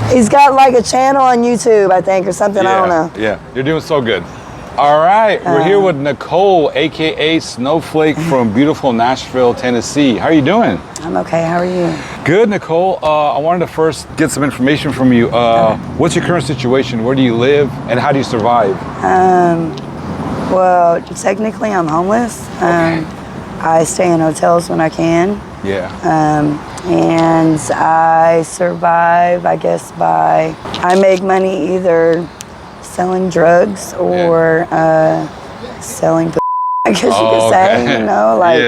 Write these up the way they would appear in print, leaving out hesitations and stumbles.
He's got like a channel on YouTube, I think, or something. Yeah, I don't know. Yeah, you're doing so good. All right, we're here with Nicole, aka Snowflake from beautiful Nashville, Tennessee. How are you doing? I'm okay. How are you? Good, Nicole. I wanted to first get some information from you. What's your current situation? Where do you live, and how do you survive? Well, technically, I'm homeless. I stay in hotels when I can. Yeah. And I survive, I guess, I make money either selling drugs or selling I guess you could say, you know, like,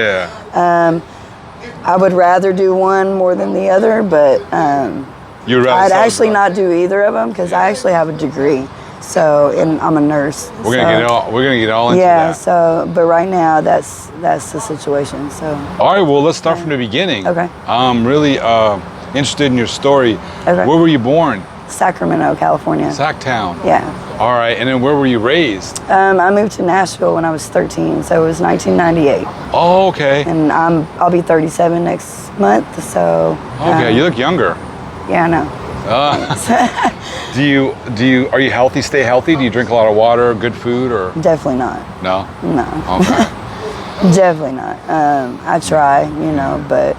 I would rather do one more than the other, but I'd actually not do either of them because I actually have a degree. So, and I'm a nurse. We're gonna get all into that. Yeah. So, but right now, that's the situation. So. All right. Well, let's start from the beginning. Okay. I'm really interested in your story. Okay. Where were you born? Sacramento, California. Sacktown. Yeah. All right. And then where were you raised? I moved to Nashville when I was 13, so it was 1998. Oh, okay. And I'll be 37 next month. So. Okay. You look younger. Yeah, I know. Are you healthy? Stay healthy? Do you drink a lot of water, good food, or? Definitely not. No? No. Okay. Definitely not. I try, you know, but.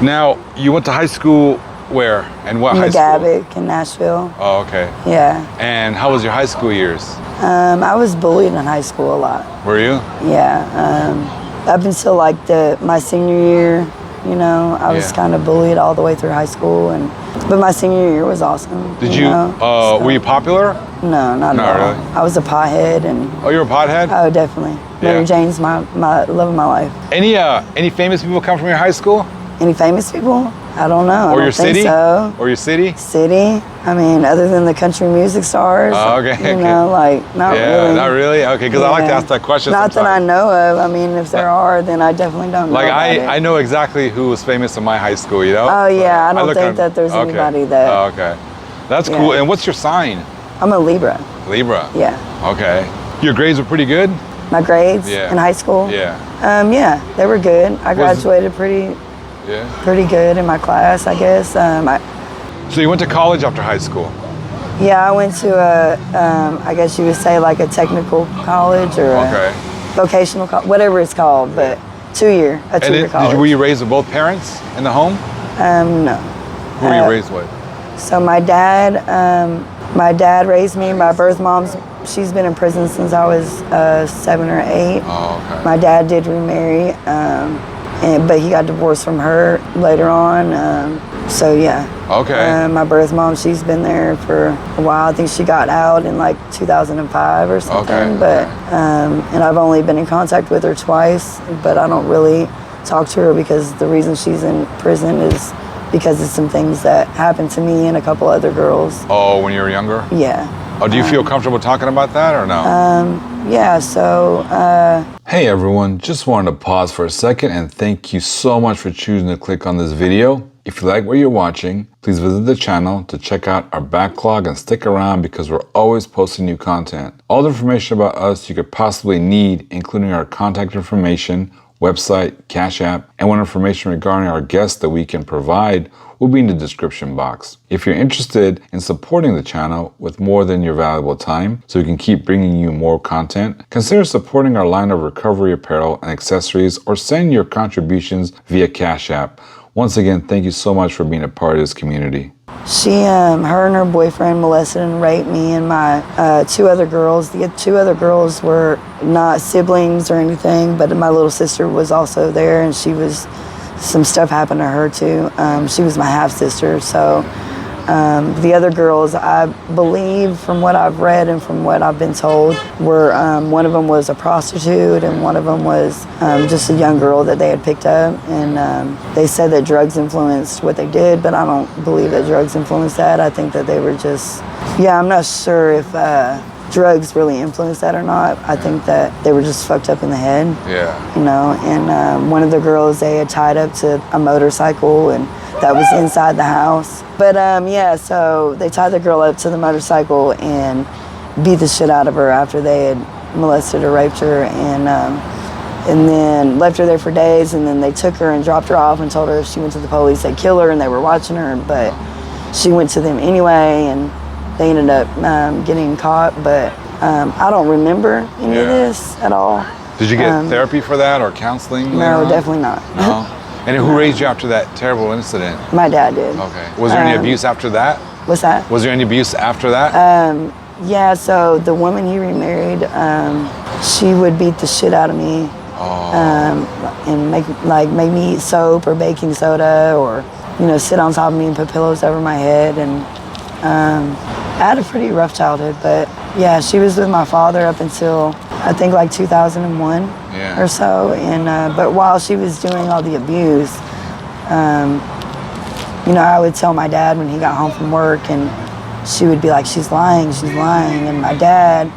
Now, you went to high school where? And what high school? McGavick in Nashville. Oh, okay. Yeah. And how was your high school years? I was bullied in high school a lot. Were you? Yeah. Up until like my senior year, you know, I was kind of bullied all the way through high school, but my senior year was awesome. Did you? Were you popular? No, not at all. Really? I was a pothead, and. Oh, you were a pothead? Oh, definitely. Mary Jane's my love of my life. Any famous people come from your high school? Any famous people? I don't know. Or I your don't think city? So. Or your city? City. I mean, other than the country music stars. Oh, okay. You know, like not really. Not really. Okay, because I like to ask that question. Not sometimes. that I know of. I mean, if there are, then I definitely don't know. Like about I know exactly who was famous in my high school. You know. Oh yeah, I don't think that there's anybody that. Oh, okay, that's cool. And what's your sign? I'm a Libra. Libra. Yeah. Okay. Your grades were pretty good. My grades in high school. Yeah. Yeah, they were good. I graduated pretty good in my class, I guess. So you went to college after high school? Yeah, I went to I guess you would say like a technical college or a vocational college, whatever it's called, but 2-year, a 2-year college. Were you raised with both parents in the home? No. Who were you raised with? So my dad raised me. My birth mom's, she's been in prison since I was 7 or 8. Oh, okay. My dad did remarry, but he got divorced from her later on. So yeah. Okay. My birth mom, she's been there for a while. I think she got out in like 2005 or something. Okay. But and I've only been in contact with her twice, but I don't really talk to her because the reason she's in prison is because of some things that happened to me and a couple other girls. Oh, when you were younger? Yeah. Oh, do you feel comfortable talking about that or no? Yeah, so... Hey everyone, just wanted to pause for a second and thank you so much for choosing to click on this video. If you like what you're watching, please visit the channel to check out our backlog and stick around because we're always posting new content. All the information about us you could possibly need, including our contact information, website, Cash App, and what information regarding our guests that we can provide will be in the description box. If you're interested in supporting the channel with more than your valuable time so we can keep bringing you more content, consider supporting our line of recovery apparel and accessories or send your contributions via Cash App. Once again, thank you so much for being a part of this community. Her and her boyfriend molested and raped me and my 2 other girls. The 2 other girls were not siblings or anything, but my little sister was also there, and some stuff happened to her too. She was my half sister, so the other girls, I believe from what I've read and from what I've been told, were one of them was a prostitute and one of them was just a young girl that they had picked up, and they said that drugs influenced what they did, but I don't believe that drugs influenced that. I think that they were just, I'm not sure if drugs really influenced that or not. I think that they were just fucked up in the head. Yeah. You know, and one of the girls they had tied up to a motorcycle and that was inside the house. But so they tied the girl up to the motorcycle and beat the shit out of her after they had molested or raped her, and then left her there for days, and then they took her and dropped her off and told her if she went to the police they'd kill her, and they were watching her, but she went to them anyway, and they ended up getting caught. But I don't remember any of this at all. Did you get therapy for that or counseling? No, definitely not. No? And who raised you after that terrible incident? My dad did. Okay. Was there any abuse after that? What's that? Was there any abuse after that? Yeah, so the woman he remarried, she would beat the shit out of me. And make me eat soap or baking soda, or sit on top of me and put pillows over my head. And I had a pretty rough childhood, but yeah, she was with my father up until I think like 2001 or so. And but while she was doing all the abuse, I would tell my dad when he got home from work, and she would be like, she's lying, and my dad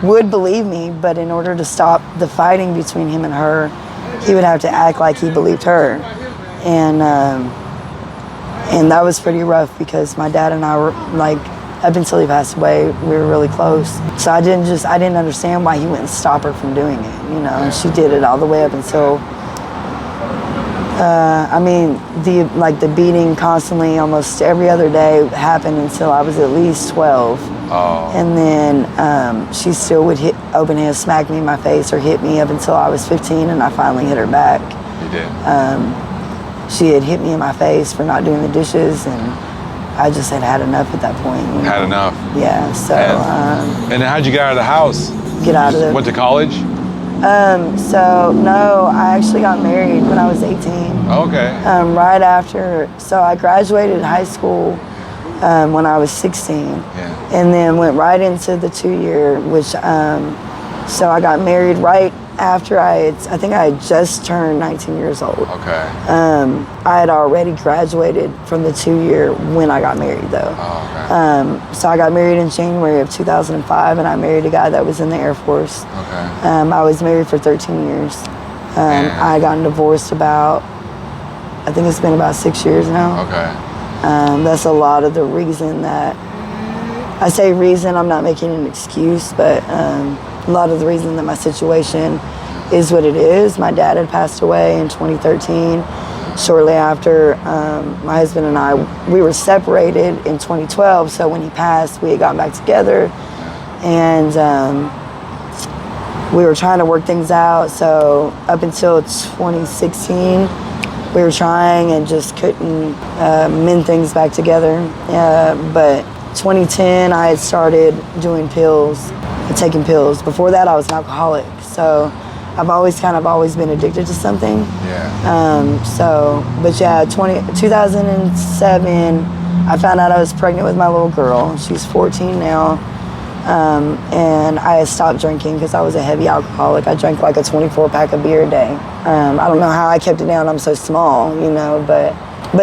would believe me, but in order to stop the fighting between him and her, he would have to act like he believed her. And that was pretty rough, because my dad and I were like, up until he passed away, we were really close. So I didn't understand why he wouldn't stop her from doing it, and she did it all the way up until, the beating constantly, almost every other day, happened until I was at least 12. Oh. And then she still would open hand, smack me in my face, or hit me up until I was 15, and I finally hit her back. You did? She had hit me in my face for not doing the dishes, and I just had enough at that point. Had enough? Yeah, so. And then how'd you get out of the house? Get out of there. Went to college? So, no, I actually got married when I was 18. Okay. Right after, so I graduated high school when I was 16. Yeah. And then went right into the 2-year, which, so I got married right after I think I had just turned 19 years old. Okay. I had already graduated from the 2-year when I got married, though. Oh, okay. So I got married in January of 2005, and I married a guy that was in the Air Force. Okay. I was married for 13 years. I got divorced I think it's been about 6 years now. Okay. That's a lot of the reason that, I say reason, I'm not making an excuse, but a lot of the reason that my situation is what it is. My dad had passed away in 2013. Shortly after, my husband and I, we were separated in 2012, so when he passed, we had gotten back together, and we were trying to work things out. So up until 2016, we were trying and just couldn't mend things back together. But 2010, I had started doing pills, taking pills. Before that, I was an alcoholic. So I've always been addicted to something. Yeah. But yeah, 2007, I found out I was pregnant with my little girl. She's 14 now. And I had stopped drinking because I was a heavy alcoholic. I drank like a 24-pack of beer a day. I don't know how I kept it down. I'm so small, but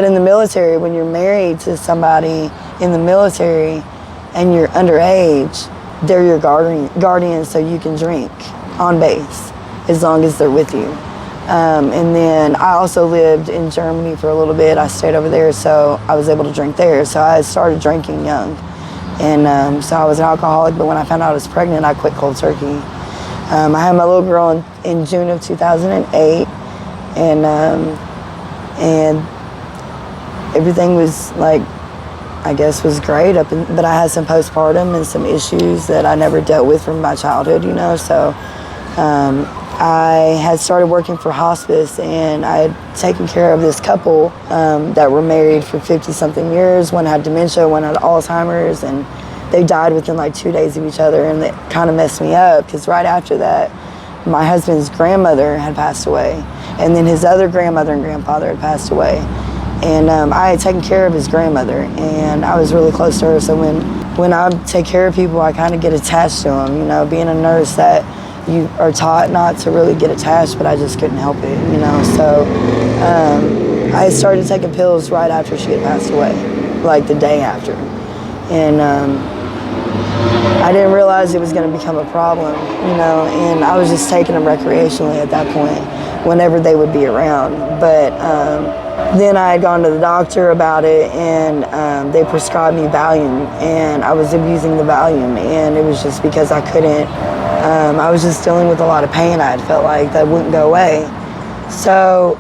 in the military, when you're married to somebody in the military and you're underage, they're your guardian, so you can drink on base as long as they're with you. And then I also lived in Germany for a little bit. I stayed over there, so I was able to drink there. So I started drinking young. And so I was an alcoholic, but when I found out I was pregnant, I quit cold turkey. I had my little girl in June of 2008, and everything was was great, but I had some postpartum and some issues that I never dealt with from my childhood, so I had started working for hospice, and I had taken care of this couple that were married for 50-something years. One had dementia, one had Alzheimer's, and they died within 2 days of each other, and it kind of messed me up, because right after that, my husband's grandmother had passed away, and then his other grandmother and grandfather had passed away. And I had taken care of his grandmother, and I was really close to her, so when I take care of people, I kind of get attached to them, being a nurse, that you are taught not to really get attached, but I just couldn't help it, so I started taking pills right after she had passed away, the day after, and I didn't realize it was going to become a problem, and I was just taking them recreationally at that point, whenever they would be around. But then I had gone to the doctor about it, and they prescribed me Valium, and I was abusing the Valium, and it was just because I couldn't, I was just dealing with a lot of pain. I had felt like that wouldn't go away. So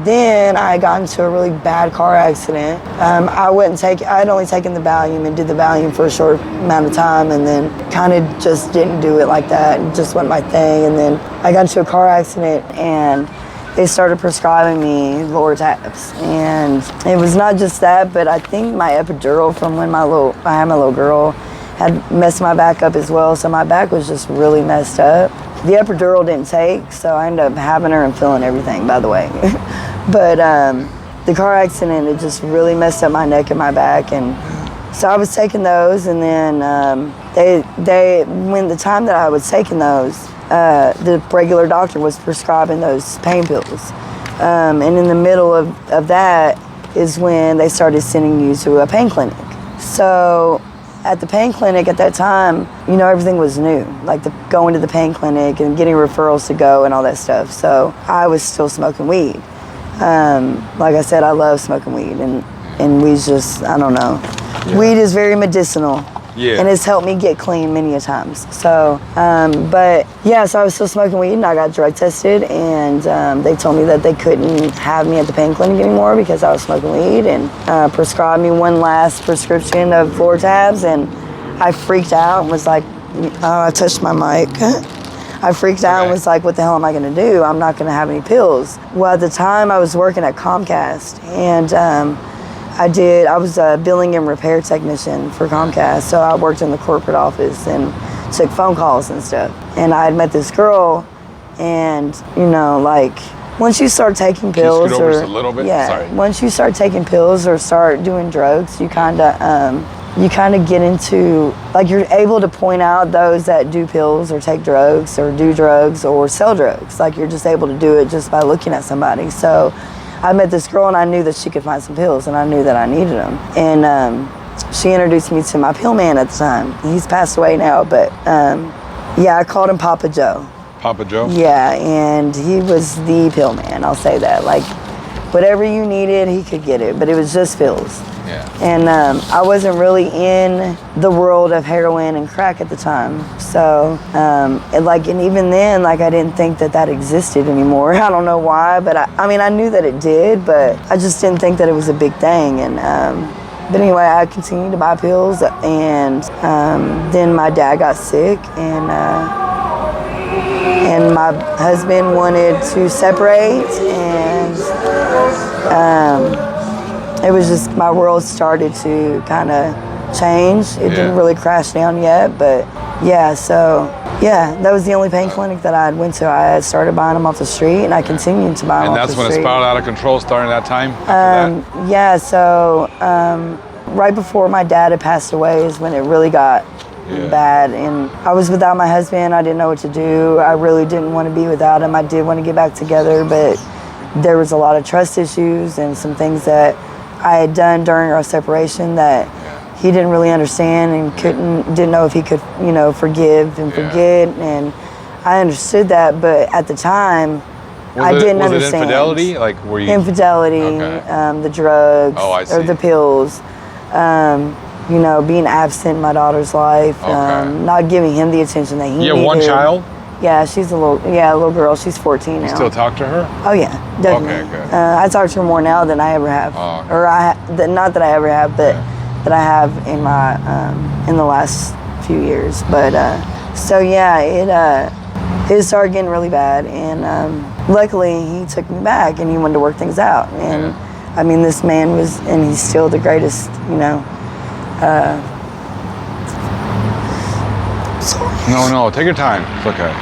then I got into a really bad car accident. I had only taken the Valium and did the Valium for a short amount of time, and then kind of just didn't do it like that. It just wasn't my thing. And then I got into a car accident, and they started prescribing me Lortabs. And it was not just that, but I think my epidural from when I had my little girl had messed my back up as well. So my back was just really messed up. The epidural didn't take, so I ended up having her and feeling everything, by the way. But the car accident, it just really messed up my neck and my back. And so I was taking those, and then when the time that I was taking those, the regular doctor was prescribing those pain pills. And in the middle of that is when they started sending you to a pain clinic. So at the pain clinic at that time, you know, everything was new, like going to the pain clinic and getting referrals to go and all that stuff. So I was still smoking weed. Like I said, I love smoking weed, and weed's just, I don't know. Yeah. Weed is very medicinal. Yeah. And it's helped me get clean many a times. So, but yeah, so I was still smoking weed, and I got drug tested, and they told me that they couldn't have me at the pain clinic anymore because I was smoking weed, and prescribed me one last prescription of Lortabs, and I freaked out and was like, I touched my mic. I freaked out and was like, what the hell am I gonna do? I'm not gonna have any pills. Well, at the time I was working at Comcast, and I was a billing and repair technician for Comcast, so I worked in the corporate office and took phone calls and stuff. And I had met this girl, and you know, like, once you start taking pills, Can you scoot over just a little bit? Yeah, sorry. Once you start taking pills or start doing drugs, you kind of get into, like, you're able to point out those that do pills or take drugs or do drugs or sell drugs. Like, you're just able to do it just by looking at somebody. So I met this girl, and I knew that she could find some pills, and I knew that I needed them. And she introduced me to my pill man at the time. He's passed away now, but yeah, I called him Papa Joe. Papa Joe? Yeah, and he was the pill man, I'll say that. Like, whatever you needed, he could get it, but it was just pills. Yeah. And I wasn't really in the world of heroin and crack at the time. So, and even then, like, I didn't think that existed anymore. I don't know why, but I mean, I knew that it did, but I just didn't think that it was a big thing. And, but anyway, I continued to buy pills, and then my dad got sick, and my husband wanted to separate, and it was just, my world started to kind of change. It didn't really crash down yet, but yeah, so yeah, that was the only pain clinic that I went to. I had started buying them off the street, and I continued to buy them off the street. And that's when it spiraled out of control, starting that time? After that? Yeah, so right before my dad had passed away is when it really got bad, and I was without my husband. I didn't know what to do. I really didn't want to be without him. I did want to get back together, but there was a lot of trust issues and some things that I had done during our separation that he didn't really understand and didn't know if he could, you know, forgive and forget. And I understood that, but at the time, I didn't understand. Was it infidelity? Like, were you? Infidelity, the drugs, or the pills, you know, being absent in my daughter's life, not giving him the attention that he needed. You have one child? Yeah, she's a little girl. She's 14 now. You still talk to her? Oh yeah, definitely. Okay, good. I talk to her more now than I ever have, not that I ever have, but that I have in my in the last few years. But so yeah, it started getting really bad, and luckily he took me back, and he wanted to work things out. And I mean, this man was, and he's still the greatest, you know. No, take your time. It's okay.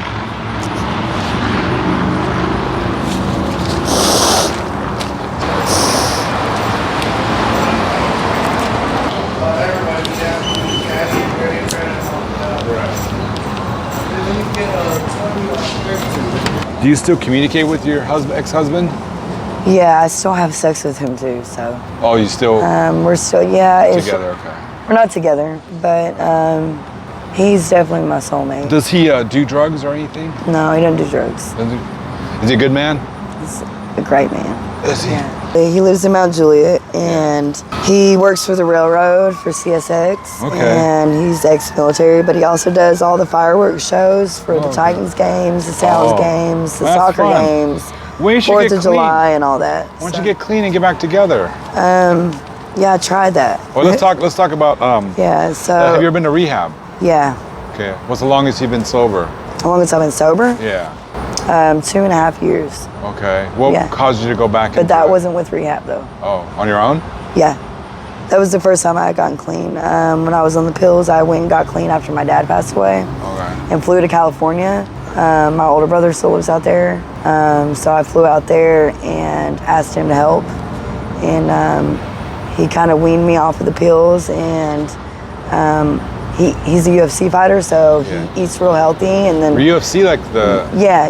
Do you still communicate with your ex-husband? Yeah, I still have sex with him too, so. Oh, you still? We're still, together, okay. We're not together, but he's definitely my soulmate. Does he do drugs or anything? No, he doesn't do drugs. Is he a good man? He's a great man. Is he? Yeah. He lives in Mount Juliet, and he works for the railroad for CSX. Okay. And he's ex-military, but he also does all the fireworks shows for the Titans games, the Sounds games, the soccer games. We should 4th get of clean. July and all that. Why don't you get clean and get back together? Yeah, I tried that. Well, let's talk about. Yeah, so. Have you ever been to rehab? Yeah. Okay. What's the longest you've been sober? How long has I been sober? Yeah. 2.5 years. Okay. What caused you to go back? But that wasn't with rehab though. Oh, on your own? Yeah. That was the first time I had gotten clean. When I was on the pills, I went and got clean after my dad passed away. Okay. And flew to California. My older brother still lives out there. So I flew out there and asked him to help. And he kind of weaned me off of the pills. And he's a UFC fighter, so he eats real healthy. And then UFC, like the... Yeah.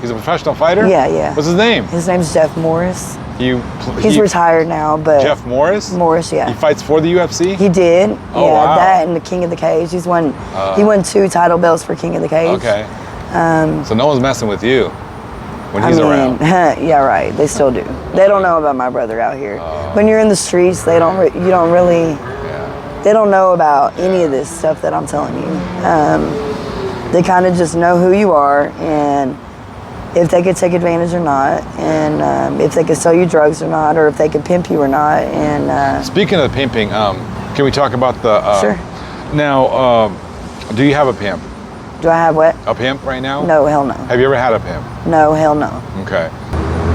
He's a professional fighter? Yeah. What's his name? His name's Jeff Morris. He's retired now, but... Jeff Morris? Morris, yeah. He fights for the UFC? He did. Oh, yeah, wow. That and the King of the Cage. He won 2 title belts for King of the Cage. Okay. So no one's messing with you when he's around. Yeah, right. They still do. They don't know about my brother out here. When you're in the streets, they don't really... They don't know about any of this stuff that I'm telling you. They kind of just know who you are and if they could take advantage or not, and if they could sell you drugs or not, or if they could pimp you or not. And speaking of pimping, can we talk about the? Sure. Now, do you have a pimp? Do I have what? A pimp right now? No, hell no. Have you ever had a pimp? No, hell no. Okay.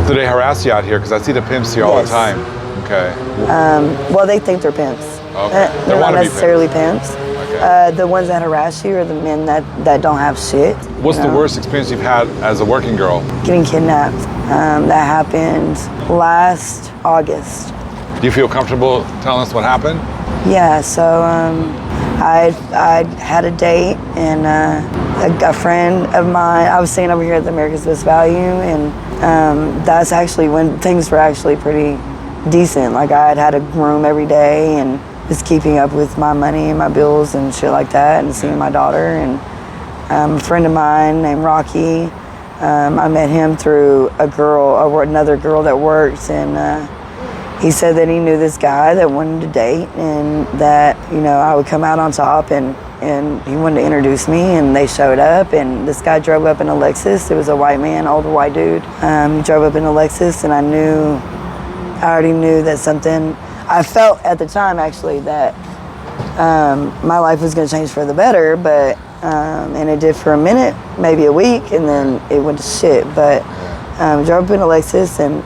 Do they harass you out here? Because I see the pimps here all the time. Okay. Well, they think they're pimps. Okay. They're not necessarily pimps. Okay. The ones that harass you are the men that don't have shit. What's the worst experience you've had as a working girl? Getting kidnapped. That happened last August. Do you feel comfortable telling us what happened? Yeah, so I had a date, and a friend of mine, I was staying over here at the America's Best Value, and that's actually when things were actually pretty decent. Like I had a room every day and was keeping up with my money and my bills and shit like that, and seeing my daughter. And a friend of mine named Rocky, I met him through another girl that works, and he said that he knew this guy that wanted to date, and that I would come out on top, and he wanted to introduce me, and they showed up, and this guy drove up in a Lexus. It was a white man, older white dude. He drove up in a Lexus, and I already knew that something. I felt at the time actually that my life was going to change for the better, but and it did for a minute, maybe a week, and then it went to shit. But drove up in a Lexus, and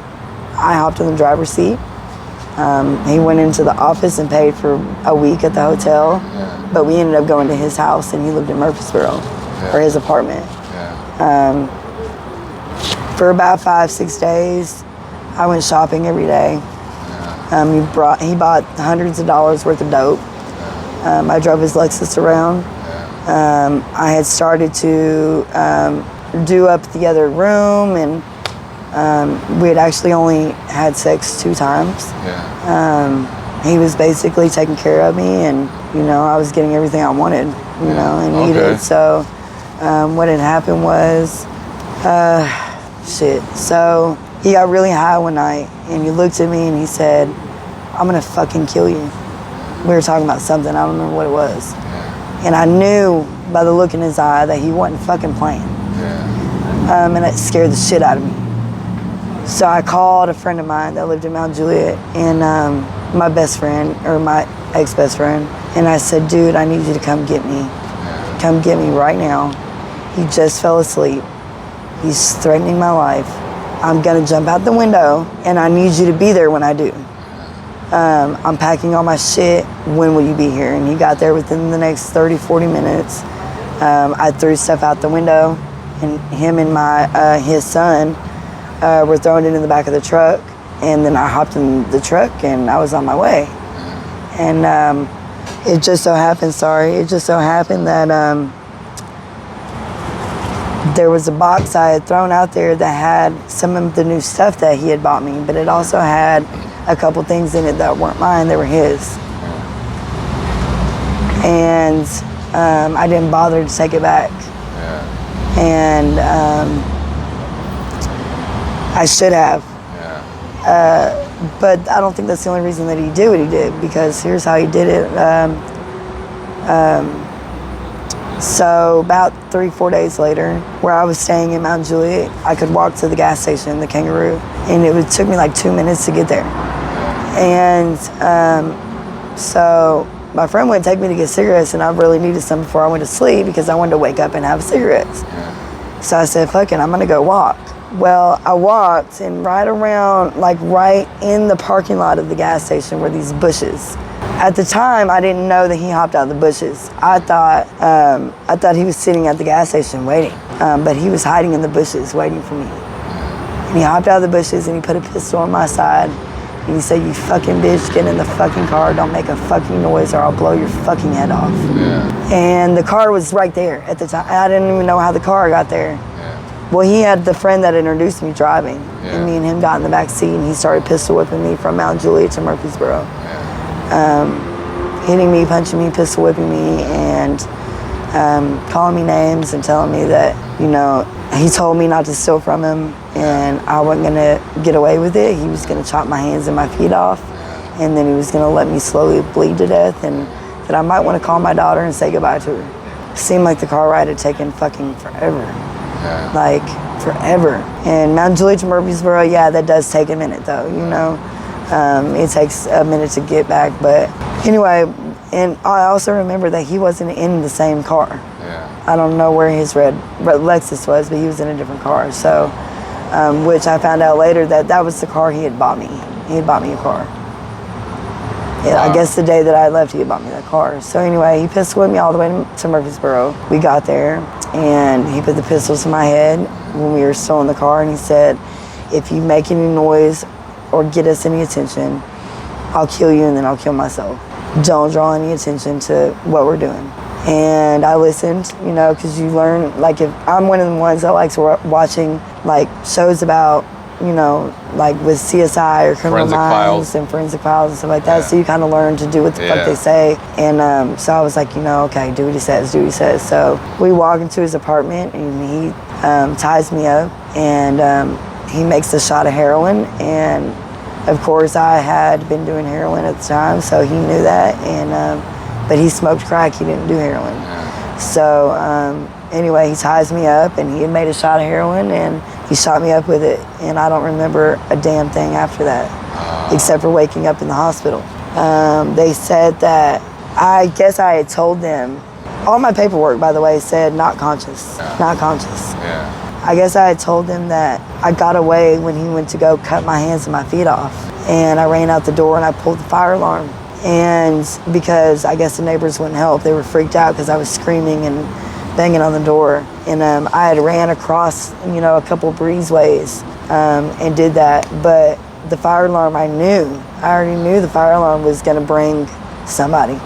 I hopped in the driver's seat. He went into the office and paid for a week at the hotel, but we ended up going to his house, and he lived in Murfreesboro, or his apartment. For about 5-6 days, I went shopping every day. He bought hundreds of dollars worth of dope. I drove his Lexus around. I had started to do up the other room, and we had actually only had sex 2 times. He was basically taking care of me, and I was getting everything I wanted, and needed. So what had happened was, So he got really high one night, and he looked at me and he said, "I'm gonna fucking kill you." We were talking about something, I don't remember what it was. And I knew by the look in his eye that he wasn't fucking playing. And it scared the shit out of me. So I called a friend of mine that lived in Mount Juliet, and my best friend, or my ex-best friend, and I said, "Dude, I need you to come get me. Come get me right now. He just fell asleep. He's threatening my life. I'm gonna jump out the window, and I need you to be there when I do. I'm packing all my shit. When will you be here?" And he got there within the next 30-40 minutes. I threw stuff out the window, and him and his son were throwing it in the back of the truck, and then I hopped in the truck, and I was on my way. And it just so happened that there was a box I had thrown out there that had some of the new stuff that he had bought me, but it also had a couple things in it that weren't mine, they were his. And I didn't bother to take it back. And I should have. But I don't think that's the only reason that he did what he did, because here's how he did it. So about 3-4 days later, where I was staying in Mount Juliet, I could walk to the gas station, the Kangaroo, and took me like 2 minutes to get there. And so my friend would take me to get cigarettes, and I really needed some before I went to sleep because I wanted to wake up and have cigarettes. So I said, fuck it, I'm gonna go walk. Well, I walked, and right in the parking lot of the gas station were these bushes. At the time, I didn't know that he hopped out of the bushes. I thought he was sitting at the gas station waiting, but he was hiding in the bushes waiting for me. And he hopped out of the bushes and he put a pistol on my side. And he said, "You fucking bitch, get in the fucking car. Don't make a fucking noise or I'll blow your fucking head off." And the car was right there at the time. I didn't even know how the car got there. Well, he had the friend that introduced me driving, and me and him got in the back seat, and he started pistol whipping me from Mount Juliet to Murfreesboro. Hitting me, punching me, pistol whipping me, and calling me names and telling me that, he told me not to steal from him and I wasn't gonna get away with it. He was gonna chop my hands and my feet off, and then he was gonna let me slowly bleed to death, and that I might want to call my daughter and say goodbye to her. Seemed like the car ride had taken fucking forever. Like forever. And Mount Juliet to Murfreesboro, that does take a minute though, it takes a minute to get back, but anyway, and I also remember that he wasn't in the same car. I don't know where his red Lexus was, but he was in a different car. So, which I found out later that was the car he had bought me. He had bought me a car. I guess the day that I left, he had bought me that car. So anyway, he pistol whipped me all the way to Murfreesboro. We got there, and he put the pistol to my head when we were still in the car, and he said, "If you make any noise or get us any attention, I'll kill you and then I'll kill myself. Don't draw any attention to what we're doing." And I listened, because you learn, like, if I'm one of the ones that likes watching, like, shows about, like with CSI or Criminal Minds and Forensic Files and stuff like that. So you kind of learn to do what the fuck they say. And so I was like, okay, do what he says, do what he says. So we walk into his apartment, and he ties me up, and he makes a shot of heroin. And of course I had been doing heroin at the time, so he knew that. And but he smoked crack, he didn't do heroin. So anyway, he ties me up, and he had made a shot of heroin, and he shot me up with it, and I don't remember a damn thing after that, except for waking up in the hospital. They said that, I guess I had told them, all my paperwork, by the way, said not conscious, not conscious. I guess I had told them that I got away when he went to go cut my hands and my feet off, and I ran out the door and I pulled the fire alarm. And because I guess the neighbors wouldn't help, they were freaked out because I was screaming and banging on the door. And I had ran across, a couple breezeways and did that. But the fire alarm, I already knew the fire alarm was going to bring somebody,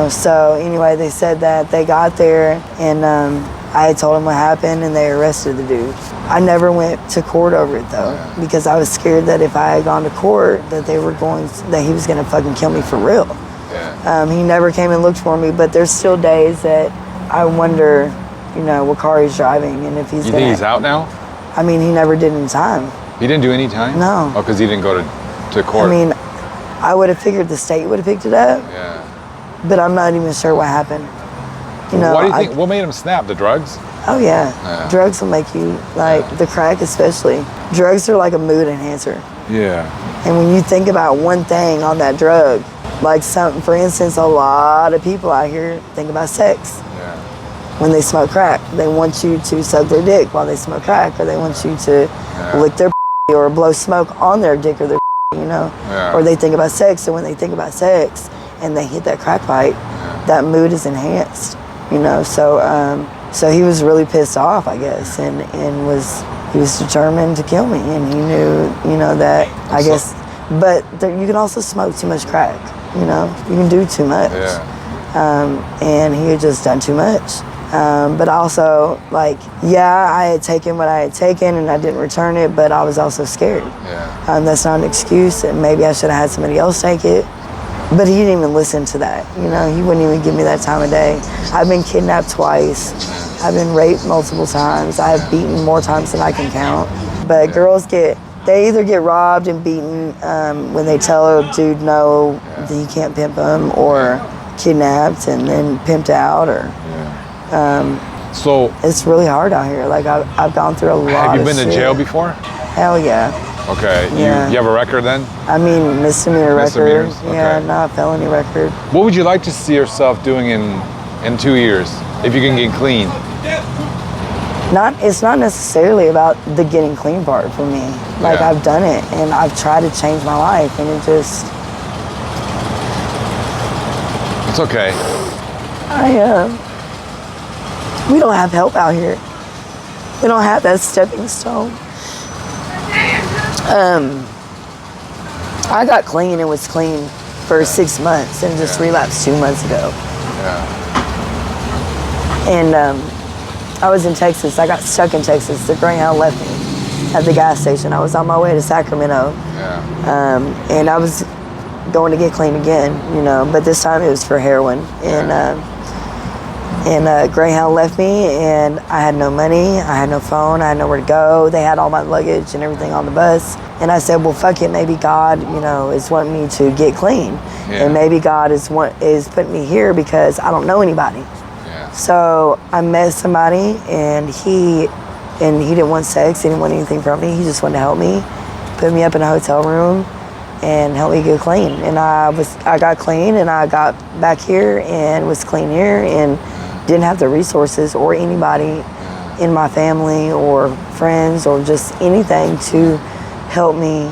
So anyway, they said that they got there, and I had told them what happened, and they arrested the dude. I never went to court over it though, because I was scared that if I had gone to court, that he was gonna fucking kill me for real. He never came and looked for me, but there's still days that I wonder, what car he's driving, and if he's. You think he's out now? I mean, he never did any time. He didn't do any time? No. Oh, because he didn't go to court. I mean, I would have figured the state would have picked it up. But I'm not even sure what happened. What do you think? What made him snap? The drugs? Oh yeah. Drugs will make you, the crack especially. Drugs are like a mood enhancer. And when you think about one thing on that drug, like something, for instance, a lot of people out here think about sex. When they smoke crack, they want you to suck their dick while they smoke crack, or they want you to lick their or blow smoke on their dick or their or they think about sex. So when they think about sex and they hit that crack pipe, that mood is enhanced. So he was really pissed off, I guess, and he was determined to kill me, and he knew, that, I guess, but you can also smoke too much crack, you can do too much, and he had just done too much, but also, I had taken what I had taken, and I didn't return it, but I was also scared. That's not an excuse, and maybe I should have had somebody else take it. But he didn't even listen to that. He wouldn't even give me that time of day. I've been kidnapped twice. I've been raped multiple times. I've beaten more times than I can count. But girls they either get robbed and beaten when they tell a dude no, that he can't pimp them, or kidnapped and then pimped out, or So it's really hard out here. Like I've gone through a lot. have you been of to shit. jail before? Hell yeah. Okay. Yeah. You have a record then? I mean, misdemeanor record. Misdemeanors? Yeah, Okay. not felony record. What would you like to see yourself doing in 2 years if you can get clean? It's not necessarily about the getting clean part for me. Like Yeah. I've done it and I've tried to change my life and it just It's okay. we don't have help out here. We don't have that stepping stone. I got clean and was clean for 6 months and just relapsed 2 months ago. Yeah. And I was in Texas. I got stuck in Texas. The Greyhound left me at the gas station. I was on my way to Sacramento. Yeah. And I was going to get clean again, you know, but this time it was for heroin. And Greyhound left me and I had no money, I had no phone, I had nowhere to go. They had all my luggage and everything on the bus. And I said, well, fuck it, maybe God, you know, is wanting me to get clean. Yeah. And maybe God is putting me here because I don't know anybody. Yeah. So I met somebody and he didn't want sex, he didn't want anything from me. He just wanted to help me, put me up in a hotel room and help me get clean. And I got clean and I got back here and was clean here and didn't have the resources or anybody in my family or friends or just anything to help me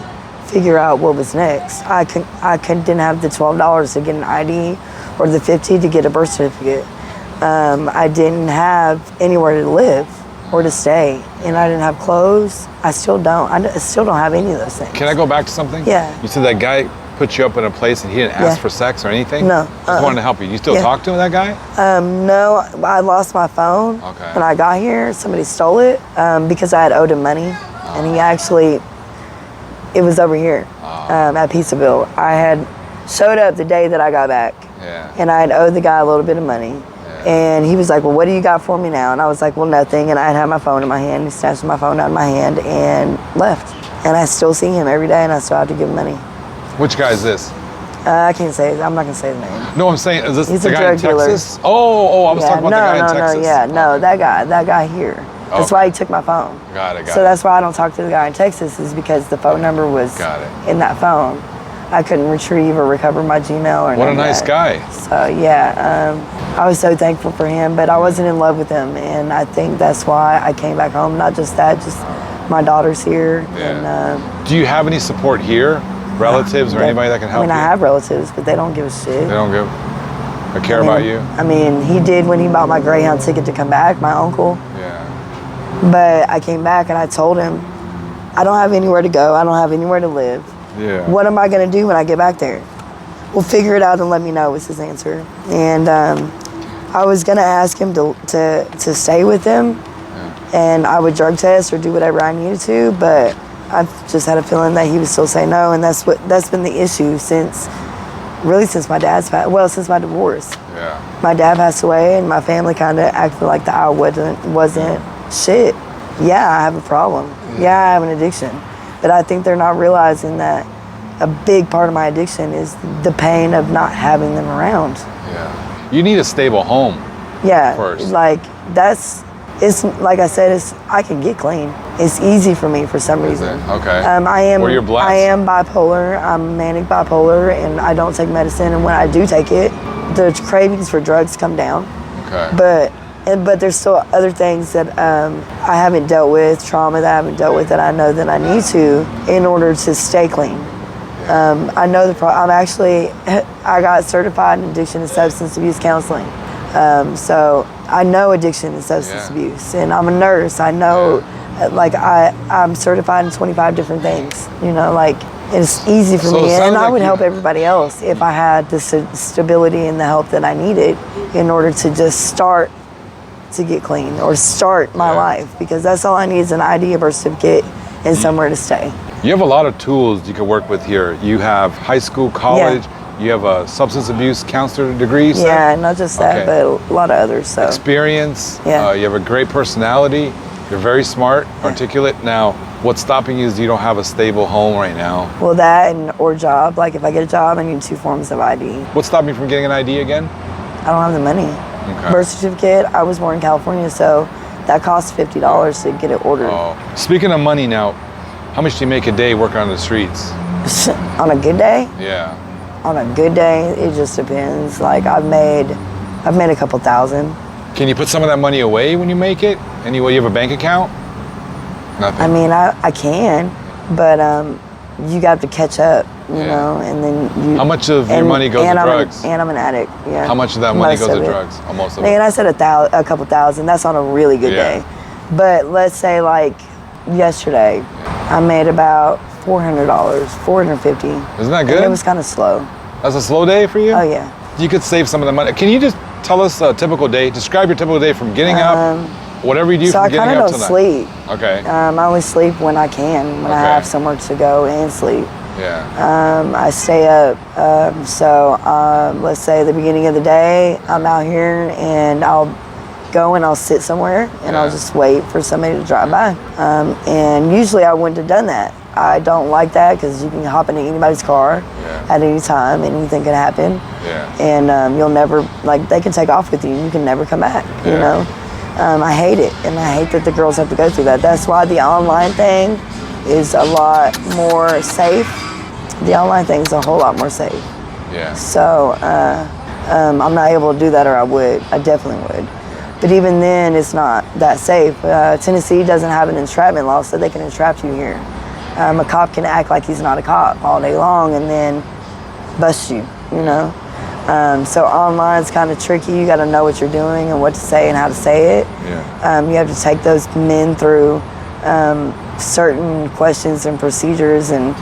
figure out what was next. Didn't have the $12 to get an ID or the $50 to get a birth certificate. I didn't have anywhere to live or to stay, and I didn't have clothes. I still don't have any of those things. Can I go back to something? Yeah. You said that guy put you up in a place and he didn't ask for sex or anything? No. Just wanted to help you. You still talk to him, that guy? No, I lost my phone when I got here. Somebody stole it because I had owed him money, and he actually, it was over here at Pizzaville. I had showed up the day that I got back, and I had owed the guy a little bit of money. And he was like, well, what do you got for me now? And I was like, well, nothing. And I had my phone in my hand. He snatched my phone out of my hand and left. And I still see him every day, and I still have to give him money. Which guy is this? I can't say it. I'm not going to say his name. No, I'm saying, is this He's the a guy in drug dealer. Texas? Oh, I was talking about the guy in Texas. That guy here. That's why he took my phone. Got it. So that's why I don't talk to the guy in Texas, is because the phone number was in that phone. I couldn't retrieve or recover my Gmail or What a nice guy. So yeah, I was so thankful for him, but I wasn't in love with him, and I think that's why I came back home. Not just that, just my daughter's here. Yeah. And, do you have any support here? Relatives or anybody that can help you? I have relatives, but they don't give a shit. They don't care about you? I mean, he did when he bought my Greyhound ticket to come back, my uncle. Yeah. But I came back and I told him, I don't have anywhere to go. I don't have anywhere to live. Yeah. What am I going to do when I get back there? Well, figure it out and let me know, was his answer. And I was going to ask him to stay with him, and I would drug test or do whatever I needed to, but I've just had a feeling that he would still say no, and that's been the issue since my since my divorce. Yeah. My dad passed away, and my family kind of acted like that I wasn't shit. Yeah, I have a problem. Yeah, I have an addiction. But I think they're not realizing that a big part of my addiction is the pain of not having them around. Yeah. You need a stable home. Yeah. First. Like it's like I said, I can get clean. It's easy for me for some reason. Okay. Well, you're blessed. I am bipolar. I'm manic bipolar, and I don't take medicine. And when I do take it, the cravings for drugs come down. Okay. But there's still other things that I haven't dealt with, trauma that I haven't dealt with that I know that I need to in order to stay clean. I know I got certified in addiction and substance abuse counseling. So I know addiction and substance abuse, and I'm a nurse. I know, I'm certified in 25 different things. You know, like it's easy for me, and I would help everybody else if I had the stability and the help that I needed in order to just start to get clean or start my life, because that's all I need is an ID, a birth certificate, and somewhere to stay. You have a lot of tools you can work with here. You have high school, college. You have a substance abuse counselor degree. Yeah, not just that, but a lot of others. So. Experience. Yeah. You have a great personality. You're very smart, articulate. Now, what's stopping you is you don't have a stable home right now. Well, that or job. Like if I get a job, I need 2 forms of ID. What's stopping you from getting an ID again? I don't have the money. Okay. Birth certificate. I was born in California, so that costs $50 to get it ordered. Oh. Speaking of money now, how much do you make a day working on the streets? On a good day? Yeah. On a good day, it just depends. Like I've made a couple thousand. Can you put some of that money away when you make it? Anyway, you have a bank account? Nothing. I mean, I can, but you got to catch up, you know, and then you. How much of your money goes to drugs? And I'm an addict. Yeah. How much of that money goes to drugs? Almost of it. And I said a couple thousand. That's on a really good day. But let's say like yesterday, I made about $400, $450. Isn't that good? And it was kind of slow. That's a slow day for you? Oh yeah. You could save some of the money. Can you just tell us a typical day? Describe your typical day from getting up, whatever you do from getting up to that. So I kind of don't sleep. Okay. I only sleep when I can, when I have somewhere to go and sleep. Yeah. I stay up. Let's say the beginning of the day, I'm out here and I'll go and I'll sit somewhere and I'll just wait for somebody to drive by. And usually I wouldn't have done that. I don't like that because you can hop into anybody's car at any time. Anything can happen. Yeah. And you'll never, like, they can take off with you. You can never come back, you know? I hate it, and I hate that the girls have to go through that. That's why the online thing is a lot more safe. The online thing is a whole lot more safe. Yeah. So I'm not able to do that, or I would. I definitely would. But even then, it's not that safe. Tennessee doesn't have an entrapment law, so they can entrap you here. A cop can act like he's not a cop all day long and then bust you, you know? So online's kind of tricky. You got to know what you're doing and what to say and how to say it. Yeah. You have to take those men through certain questions and procedures and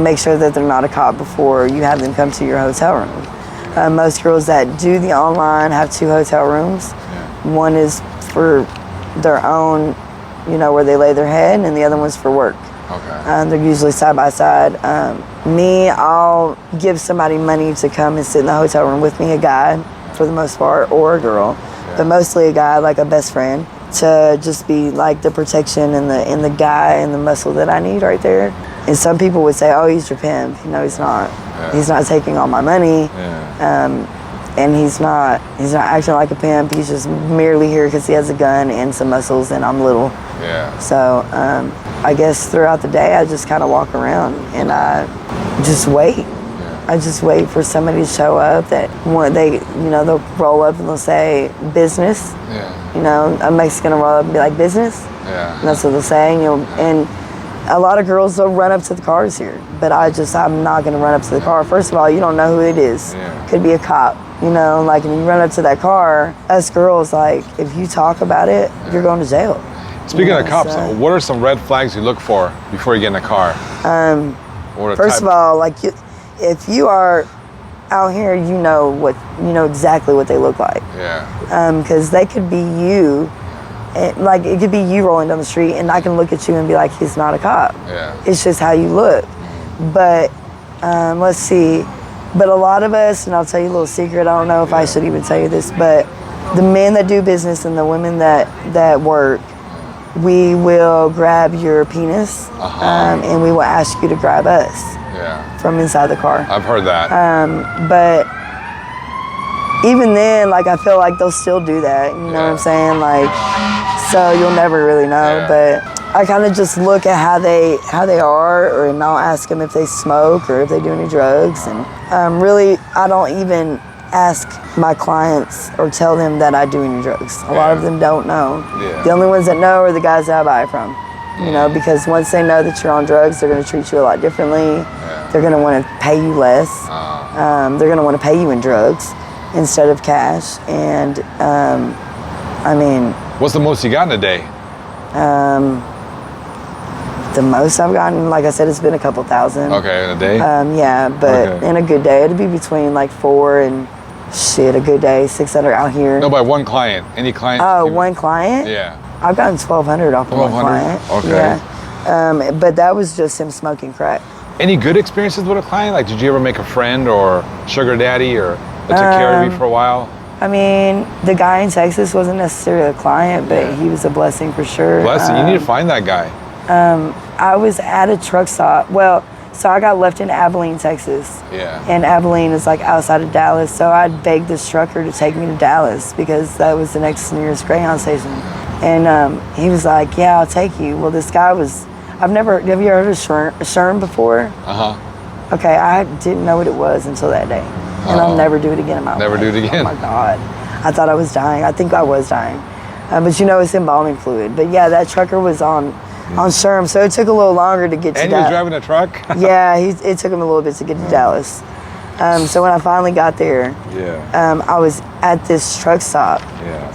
make sure that they're not a cop before you have them come to your hotel room. Most girls that do the online have 2 hotel rooms. Yeah. One is for their own, you know, where they lay their head, and the other one's for work. Okay. They're usually side by side. Me, I'll give somebody money to come and sit in the hotel room with me, a guy for the most part, or a girl, but mostly a guy, like a best friend, to just be like the protection and the guy and the muscle that I need right there. And some people would say, "Oh, he's your pimp." No, he's not. Yeah. He's not taking all my money. Yeah. And he's not acting like a pimp. He's just merely here because he has a gun and some muscles, and I'm little. Yeah. So I guess throughout the day, I just kind of walk around and I just wait. Yeah. I just wait for somebody to show up that they'll roll up and they'll say business. Yeah. You know, a Mexican will roll up and be like business. Yeah. And that's what they'll say. And a lot of girls, they'll run up to the cars here, but I'm not going to run up to the car. First of all, you don't know who it is. Yeah. Could be a cop. You know, like, when you run up to that car, us girls, like, if you talk about it, you're going to jail. Speaking of cops, what are some red flags you look for before you get in a car? First of all, like, if you are out here, you know exactly what they look like. Yeah. Because they could be you. Like, it could be you rolling down the street, and I can look at you and be like, he's not a cop. Yeah. It's just how you look. But let's see. But a lot of us, and I'll tell you a little secret, I don't know if I should even tell you this, but the men that do business and the women that work, we will grab your penis, and we will ask you to grab us from inside the car. I've heard that. But even then, like, I feel like they'll still do that, you know what I'm saying? Like, so you'll never really know, but I kind of just look at how they are, and I'll ask them if they smoke or if they do any drugs. And really, I don't even ask my clients or tell them that I do any drugs. A lot of them don't know. Yeah. The only ones that know are the guys that I buy from. You know, because once they know that you're on drugs, they're going to treat you a lot differently. They're going to want to pay you less. They're going to want to pay you in drugs instead of cash. And I mean, what's the most you got in a day? The most I've gotten, like I said, it's been a couple thousand. Okay, in a day? Yeah, but in a good day, it'd be between like 4 and a good day, 600 out here. No, by one client. Any client? Oh, one client? Yeah. I've gotten 1,200 off of one client. Okay. Yeah. But that was just him smoking crack. Any good experiences with a client? Like, did you ever make a friend or sugar daddy or that took care of you for a while? I mean, the guy in Texas wasn't necessarily a client, but he was a blessing for sure. Blessing. You need to find that guy. I was at a truck stop. Well, So I got left in Abilene, Texas. Yeah. And Abilene is like outside of Dallas. So I begged this trucker to take me to Dallas because that was the next nearest Greyhound station. And he was like, yeah, I'll take you. Well, this guy was, have you ever heard of Sherm before? Uh-huh. Okay, I didn't know what it was until that day. And I'll never do it again in my life. Never do it again? Oh my God. I thought I was dying. I think I was dying. But you know, it's embalming fluid. But yeah, that trucker was on Sherm, so it took a little longer to get to Dallas. And he was driving a truck? Yeah, it took him a little bit to get to Dallas. So when I finally got there, I was at this truck stop,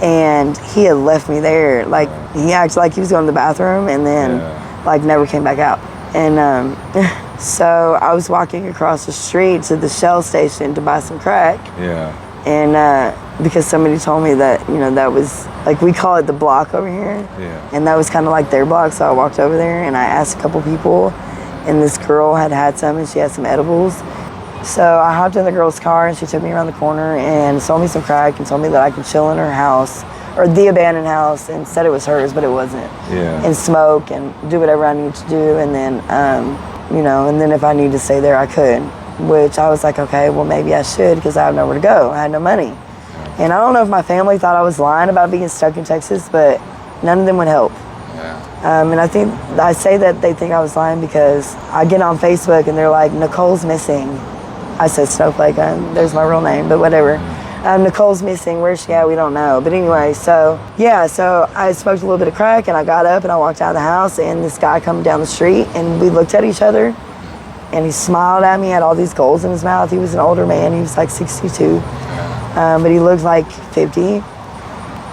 and he had left me there. Like, he acted like he was going to the bathroom, and then, like, never came back out. And so I was walking across the street to the Shell station to buy some crack. Yeah. And because somebody told me that, you know, that was, like, we call it the block over here. Yeah. And that was kind of like their block, so I walked over there and I asked a couple people, and this girl had some, and she had some edibles. So I hopped in the girl's car, and she took me around the corner and sold me some crack and told me that I could chill in her house, or the abandoned house, and said it was hers, but it wasn't. Yeah. And smoke and do whatever I needed to do, and then, you know, and then if I needed to stay there, I could. Which I was like, okay, well, maybe I should, because I have nowhere to go. I had no money. And I don't know if my family thought I was lying about being stuck in Texas, but none of them would help. Yeah. And I think I say that they think I was lying because I get on Facebook and they're like, Nicole's missing. I said Snowflake, there's my real name, but whatever. Nicole's missing, where's she at? We don't know. But anyway, so yeah, so I smoked a little bit of crack and I got up and I walked out of the house, and this guy come down the street and we looked at each other. And he smiled at me, had all these goals in his mouth. He was an older man, he was like 62, but he looked like 50.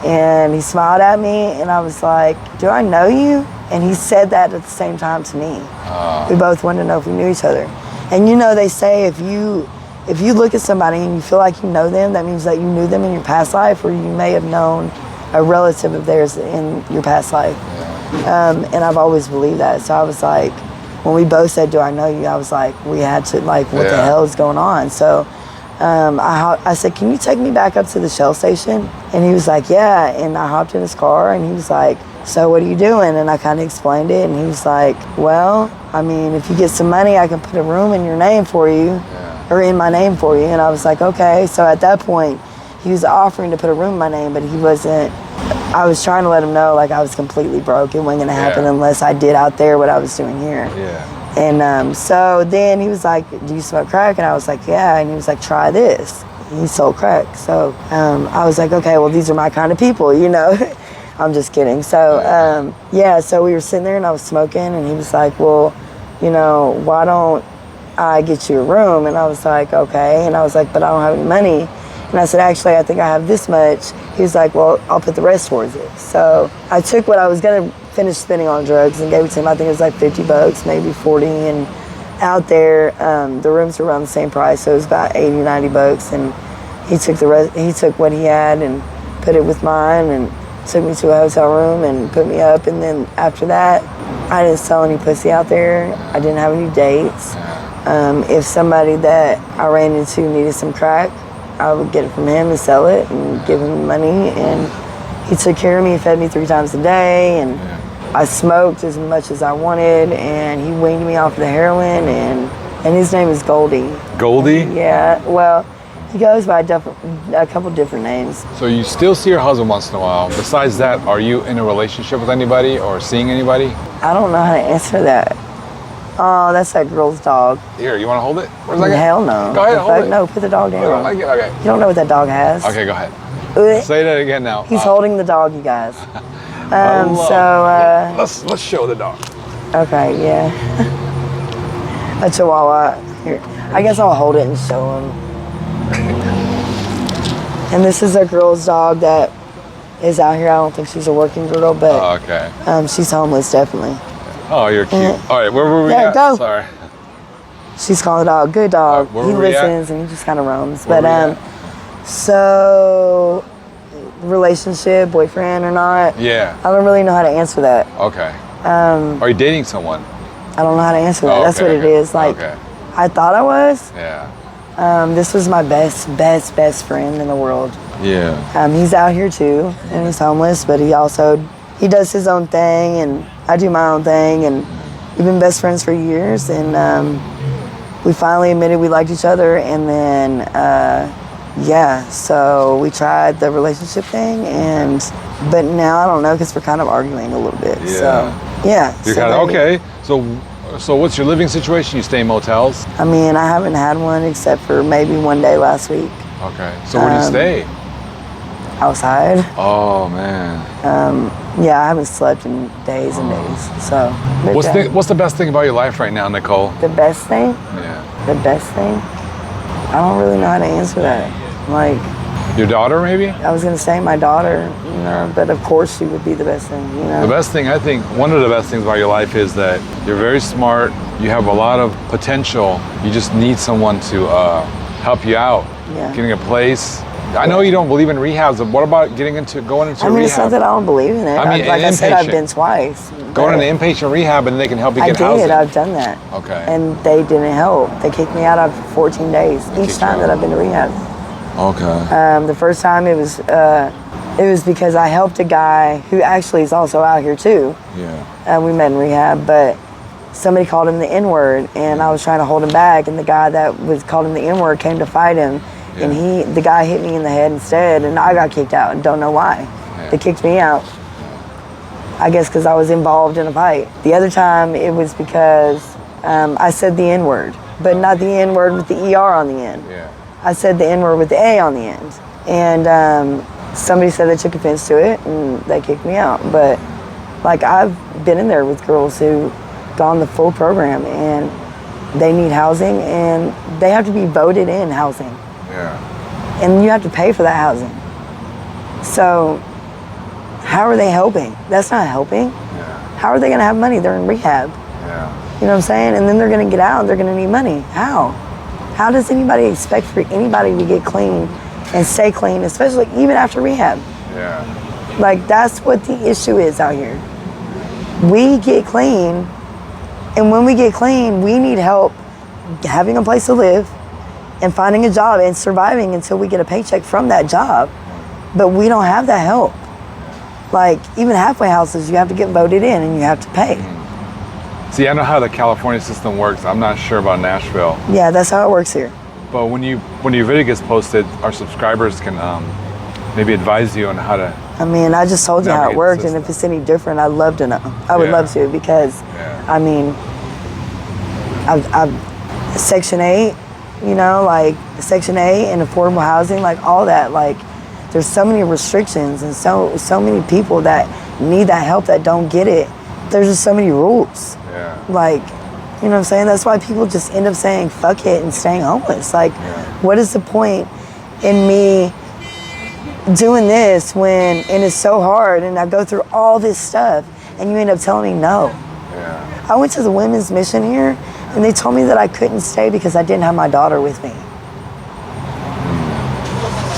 And he smiled at me, and I was like, do I know you? And he said that at the same time to me. We both wanted to know if we knew each other. And you know, they say if you look at somebody and you feel like you know them, that means that you knew them in your past life, or you may have known a relative of theirs in your past life. And I've always believed that. So I was like, when we both said, do I know you? I was like, we had to, like, what the hell is going on? So I said, can you take me back up to the Shell station? And he was like, yeah. And I hopped in his car, and he was like, so what are you doing? And I kind of explained it, and he was like, well, I mean, if you get some money, I can put a room in your name for you, or in my name for you. And I was like, okay. So at that point, he was offering to put a room in my name, but he wasn't. I was trying to let him know, like, I was completely broke. It wasn't going to happen unless I did out there what I was doing here. Yeah. And so then he was like, do you smoke crack? And I was like, yeah. And he was like, try this. He sold crack. So I was like, okay, well, these are my kind of people, you know. I'm just kidding. So, yeah, so we were sitting there, and I was smoking, and he was like, well, you know, why don't I get you a room? And I was like, okay. And I was like, but I don't have any money. And I said, actually, I think I have this much. He was like, well, I'll put the rest towards it. So I took what I was going to finish spending on drugs and gave it to him. I think it was like $50, maybe 40. And out there, the rooms were around the same price. So it was about 80, 90 bucks. And he took the rest. He took what he had and put it with mine, and took me to a hotel room and put me up. And then after that, I didn't sell any pussy out there. I didn't have any dates. If somebody that I ran into needed some crack, I would get it from him and sell it and give him money. And he took care of me. He fed me 3 times a day. And I smoked as much as I wanted. And he weaned me off the heroin. And his name is Goldie. Goldie? Yeah. Well, he goes by a couple different names. So you still see your husband once in a while. Besides that, are you in a relationship with anybody or seeing anybody? I don't know how to answer that. Oh, that's that girl's dog. Here, you want to hold it for a second? Hell no. Go ahead, hold it. No, put the dog down. You don't like it? Okay. You don't know what that dog has. Okay, go ahead. Ugh. Say that again now. He's holding the dog, you guys. Let's show the dog. Okay, yeah. A Chihuahua. Here, I guess I'll hold it and show him. And this is a girl's dog that is out here. I don't think she's a working girl, but she's homeless, definitely. Oh, you're cute. All right, where were we there at? Go. Sorry. She's called a dog. Good dog. He listens and he just kind of roams. But so relationship, boyfriend or not? Yeah. I don't really know how to answer that. Okay. Are you dating someone? I don't know how to answer that. That's what it is. Like, I thought I was. Yeah. This was my best friend in the world. Yeah. He's out here too, and he's homeless, but he does his own thing, and I do my own thing, and we've been best friends for years. And we finally admitted we liked each other, and then yeah, so we tried the relationship thing, but now I don't know, because we're kind of arguing a little bit. Yeah. So yeah. You're kind of okay. So what's your living situation? You stay in motels? I mean, I haven't had one except for maybe one day last week. Okay. So where do you stay? Outside. Oh man. Yeah, I haven't slept in days and days. So. What's the best thing about your life right now, Nicole? The best thing? Yeah. The best thing? I don't really know how to answer that. Like. Your daughter, maybe? I was gonna say my daughter, you know, but of course she would be the best thing, you know. The best thing, I think, one of the best things about your life is that you're very smart. You have a lot of potential. You just need someone to help you out. Yeah. Getting a place. I know you don't believe in rehabs, but what about going into I mean, rehab? it's not that I don't believe in it. I mean, like I said, I've inpatient. been twice. Going into inpatient rehab and they can help you get housing. I've done that. Okay. And they didn't help. They kicked me out after 14 days each time that I've been to rehab. Okay. The first time it was because I helped a guy who actually is also out here too. Yeah. We met in rehab, but somebody called him the N-word, and I was trying to hold him back, and the guy that was called him the N-word came to fight him, and the guy hit me in the head instead, and I got kicked out, and don't know why. Yeah. They kicked me out. I guess because I was involved in a fight. The other time it was because I said the N-word, but not the N-word with the ER on the end. Yeah. I said the N-word with the A on the end. And somebody said they took offense to it and they kicked me out. But like, I've been in there with girls who gone the full program and they need housing and they have to be voted in housing. Yeah. And you have to pay for that housing. So how are they helping? That's not helping. Yeah. How are they gonna have money? They're in rehab. Yeah. You know what I'm saying? And then they're gonna get out and they're gonna need money. How? How does anybody expect for anybody to get clean and stay clean, especially even after rehab? Yeah. Like, that's what the issue is out here. We get clean, and when we get clean, we need help having a place to live and finding a job and surviving until we get a paycheck from that job. But we don't have that help. Like, even halfway houses, you have to get voted in and you have to pay. See, I know how the California system works. I'm not sure about Nashville. Yeah, that's how it works here. But when your video gets posted, our subscribers can maybe advise you on how to. I mean, I just told you how it navigate the worked, and system. if it's any different, I'd love to know. I would Yeah. love to, because, Yeah. I mean, I've Section 8, you know, like Section 8 and affordable housing, like all that, like there's so many restrictions and so many people that need that help that don't get it. There's just so many rules. Yeah. Like, you know what I'm saying? That's why people just end up saying fuck it and staying homeless. Like, what is the point in me doing this and it's so hard and I go through all this stuff and you end up telling me no? Yeah. I went to the women's mission here and they told me that I couldn't stay because I didn't have my daughter with me.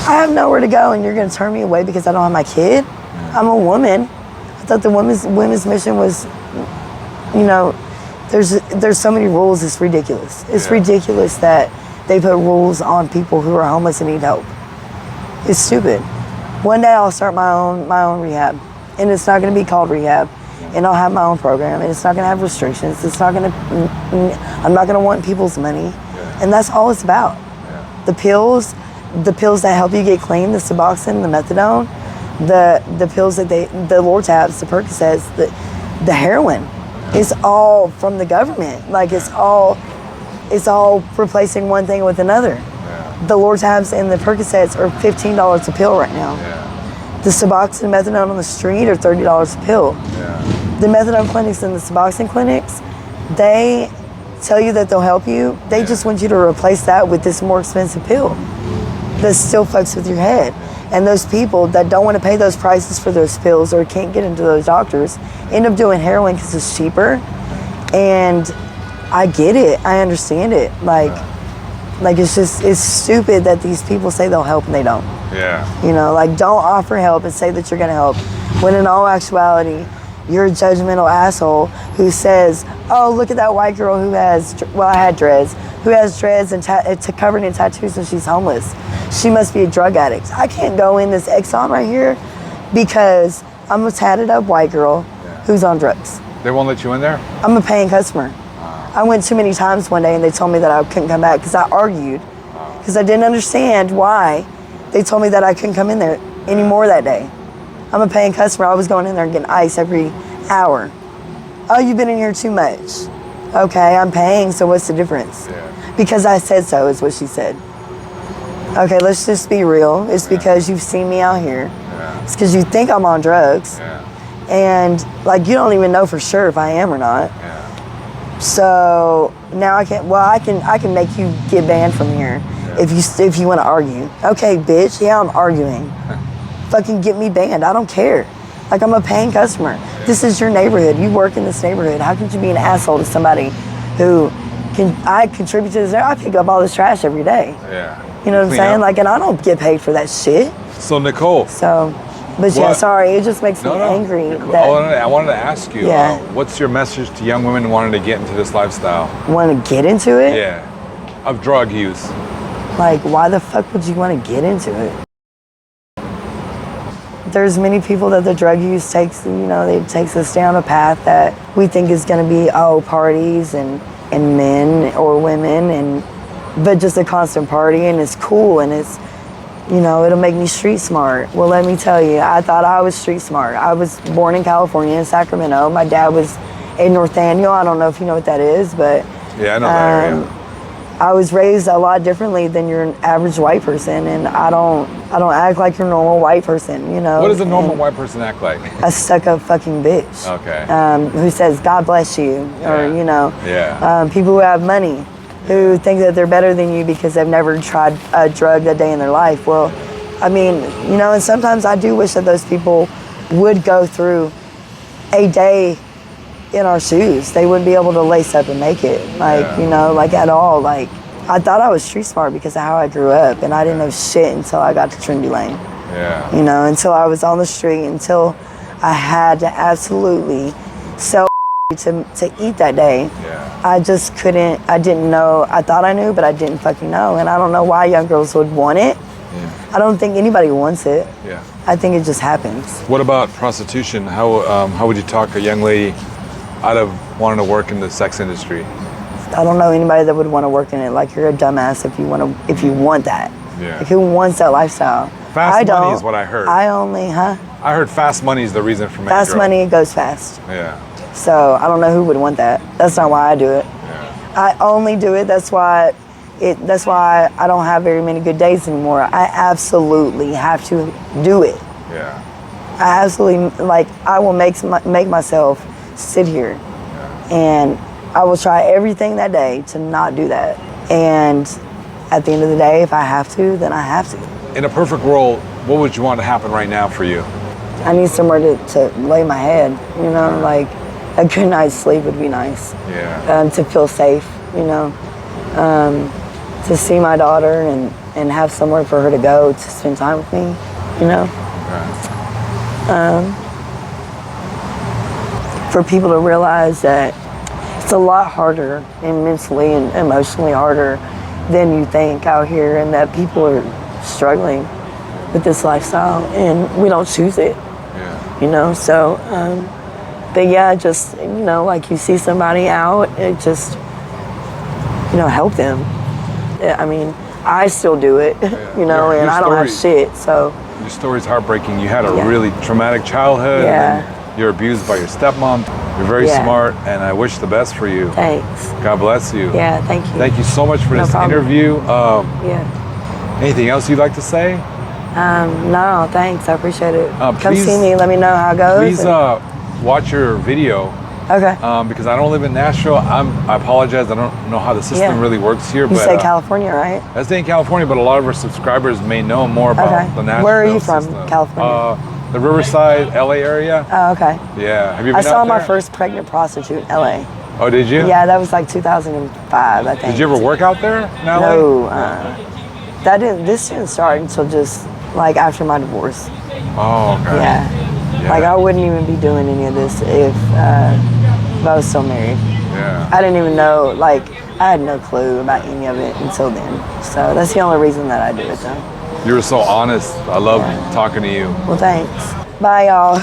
I have nowhere to go and you're gonna turn me away because I don't have my kid? I'm a woman. I thought the women's mission was, you know, there's so many rules, it's ridiculous. It's ridiculous that they put rules on people who are homeless and need help. It's stupid. One day I'll start my own rehab, and it's not gonna be called rehab, and I'll have my own program, and it's not gonna have restrictions. I'm not gonna want people's money, and that's all it's about. The pills that help you get clean, the Suboxone, the Methadone, the pills that the Lortabs, the Percocets, the heroin. It's all from the government. Like, it's all replacing one thing with another. The Lortabs and the Percocets are $15 a pill right now. The Suboxone and Methadone on the street are $30 a pill. The Methadone clinics and the Suboxone clinics, they tell you that they'll help you. They just want you to replace that with this more expensive pill that still fucks with your head. And those people that don't want to pay those prices for those pills or can't get into those doctors end up doing heroin because it's cheaper. And I get it. I understand it. Like it's stupid that these people say they'll help and they don't. Yeah. You know, like, don't offer help and say that you're going to help, when in all actuality, you're a judgmental asshole who says, oh, look at that white girl who has, well, I had dreads, who has dreads and covered in tattoos and she's homeless. She must be a drug addict. I can't go in this Exxon right here because I'm a tatted up white girl who's on drugs. They won't let you in there? I'm a paying customer. I went too many times one day and they told me that I couldn't come back because I argued. Because I didn't understand why they told me that I couldn't come in there anymore that day. I'm a paying customer. I was going in there and getting ice every hour. Oh, you've been in here too much. Okay, I'm paying, so what's the difference? Yeah. Because I said so, is what she said. Okay, let's just be real. It's because you've seen me out here. Yeah. It's because you think I'm on drugs. Yeah. And like you don't even know for sure if I am or not. Yeah. So now I can make you get banned from here if you want to argue. Okay, bitch, yeah, I'm arguing. Fucking get me banned. I don't care. Like, I'm a paying customer. This is your neighborhood. You work in this neighborhood. How could you be an asshole to somebody who I contribute to this? I pick up all this trash every day. Yeah. You know what I'm Clean saying? up. Like, and I don't get paid for that shit. So Nicole. So, but yeah, sorry, it just makes me angry. Nicole, That I wanted to ask you, what's your message to young women wanting to get into this lifestyle? Want to get into it? Yeah. Of drug use. Like, why the fuck would you want to get into it? There's many people that the drug use takes, it takes us down a path that we think is going to be, parties and men or women, but just a constant party, and it's cool, and it's, it'll make me street smart. Well, let me tell you, I thought I was street smart. I was born in California, in Sacramento. My dad was in Northaniel. I don't know if you know what that is, but yeah, I know that area. I was raised a lot differently than your average white person, and I don't act like your normal white person, What does a normal white person act like? A stuck-up fucking bitch. Okay. Who says God bless you, or people who have money, who think that they're better than you because they've never tried a drug a day in their life. Well, I mean, and sometimes I do wish that those people would go through a day in our shoes. They wouldn't be able to lace up and make it, like at all. Like, I thought I was street smart because of how I grew up, and I didn't know shit until I got to Trinity Lane. Yeah. Until I was on the street, until I had to absolutely sell to eat that day. Yeah. I just couldn't. I didn't know. I thought I knew, but I didn't fucking know, and I don't know why young girls would want it. Yeah. I don't think anybody wants it. Yeah. I think it just happens. What about prostitution? How would you talk a young lady out of wanting to work in the sex industry? I don't know anybody that would want to work in it. Like, you're a dumbass if you want that. Yeah. Like, who wants that lifestyle? Fast money is what I heard. I heard fast money is the reason for making fast money goes fast. Yeah. So I don't know who would want that. That's not why I do it. Yeah. I only do it. That's why I don't have very many good days anymore. I absolutely have to do it. Yeah. I absolutely, I will make myself sit here, and I will try everything that day to not do that. And at the end of the day, if I have to, then I have to. In a perfect world, what would you want to happen right now for you? I need somewhere to lay my head, like a good night's sleep would be nice. Yeah. To feel safe, to see my daughter and have somewhere for her to go to spend time with me, Okay. For people to realize that it's a lot harder and mentally and emotionally harder than you think out here, and that people are struggling with this lifestyle and we don't choose it. Yeah. So but yeah, just like, you see somebody out, it just help them. I mean, I still do it, and I don't have shit, so. Your story's heartbreaking. You had a really traumatic childhood. Yeah. And you're abused by your stepmom. You're very smart, and I wish the best for you. Thanks. God bless you. Yeah, thank you. Thank you so much for this interview. Anything else you'd like to say? No, thanks. I appreciate it. Come Please, see me. Let me know how it goes. Please watch your video. Okay. Because I don't live in Nashville. I apologize. I don't know how the system really works here. You say California, right? I stay in California, but a lot of our subscribers may know more about the Nashville Where are you from, system. California? The Riverside, LA area. Oh, okay. Yeah. Have you been I out saw there? my first pregnant prostitute in LA. Oh, did you? Yeah, that was like 2005, I think. Did you ever work out there in LA? No. This didn't start until just like after my divorce. Oh, okay. Yeah. Like, I wouldn't even be doing any of this if I was still married. Yeah. I didn't even know, I had no clue about any of it until then. So that's the only reason that I do it, though. You were so honest. I love talking to you. Well, thanks. Bye, y'all.